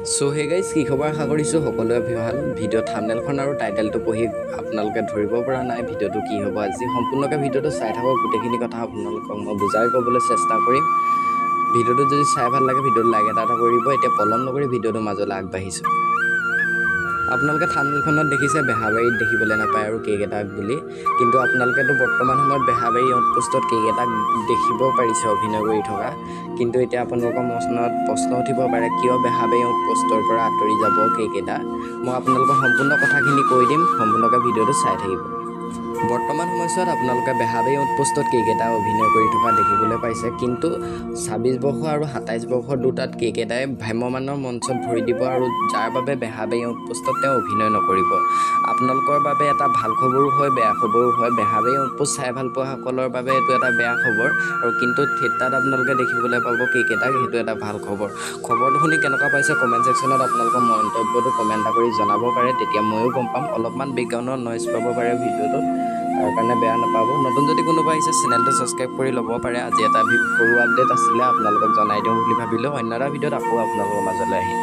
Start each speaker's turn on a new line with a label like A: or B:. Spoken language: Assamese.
A: সো হে গাইজ কি খবৰ আশা কৰিছোঁ সকলোৱে ভাল ভিডিঅ' থাম্বনেইলখন আৰু টাইটেলটো পঢ়ি আপোনালোকে ধৰিব পৰা নাই ভিডিঅ'টো কি হ'ব আজি সম্পূৰ্ণকৈ ভিডিঅ'টো চাই থাকক গোটেইখিনি কথা আপোনালোকক মই বুজাই ক'বলৈ চেষ্টা কৰিম ভিডিঅ'টো যদি চাই ভাল লাগে ভিডিঅ'টো লাইক এটা কৰিব এতিয়া পলম নকৰি ভিডিঅ'টো মাজলৈ আগবাঢ়িছোঁ আপোনালোকে থাম্বনেইলখনত দেখিছে বেহাৰবাৰীত দেখিবলৈ নাপায় আৰু কেক এটাক বুলি কিন্তু আপোনালোকেতো বৰ্তমান সময়ত বেহাৰবাৰী আউটপোষ্টত কেক এটাক দেখিব পাৰিছে অভিনয় কৰি থকা কিন্তু এতিয়া আপোনালোকৰ মনত প্ৰশ্ন উঠিব পাৰে কিয় বেহাৰবাৰী আউটপোষ্টৰ পৰা আঁতৰি যাব কেক এটা মই আপোনালোকক সম্পূৰ্ণ কথাখিনি কৈ দিম সম্পূৰ্ণকৈ ভিডিঅ'টো চাই থাকিব বৰ্তমান সময়ছোৱাত আপোনালোকে বেহাৰবাৰী আউটপোষ্টত কেক এটা অভিনয় কৰি থকা দেখিবলৈ পাইছে কিন্তু ২৬ বৰ্ষ আৰু ২৭ বৰ্ষৰ দুটাত কেক এটাই ভ্ৰাম্যমানৰ মঞ্চত ভৰি দিব আৰু যাৰ বাবে বেহাৰবাৰী আউটপোষ্টত তেওঁ অভিনয় নকৰিব আপোনালোকৰ বাবে এটা ভাল খবৰো হয় বেয়া খবৰো হয় বেহাৰবাৰী আউটপোষ্ট চাই ভাল পোৱাসকলৰ বাবে এইটো এটা বেয়া খবৰ আৰু কিন্তু থিয়েটাৰত আপোনালোকে দেখিবলৈ পাব কেক এটাক সেইটো এটা ভাল খবৰটো শুনি কেনেকুৱা পাইছে কমেণ্ট ছেকশ্যনত আপোনালোকৰ মন্তব্যটো কমেণ্ট কৰি জনাব পাৰে তেতিয়া ময়ো গম পাম অলপমান বেকগ্ৰাউণ্ডৰ নইজ পাব পাৰে ভিডিঅ'টোত তাৰ কাৰণে বেয়া নাপাব নতুন যদি কোনোবা আহিছে চেনেলটো ছাবস্ক্ৰাইব কৰি ল'ব পাৰে আজি এটা সৰু আপডেট আছিলে আপোনালোকক জনাই দিওঁ বুলি ভাবিলোঁ অন্য এটা ভিডিঅ'ত আকৌ আপোনালোকৰ মাজলৈ আহিম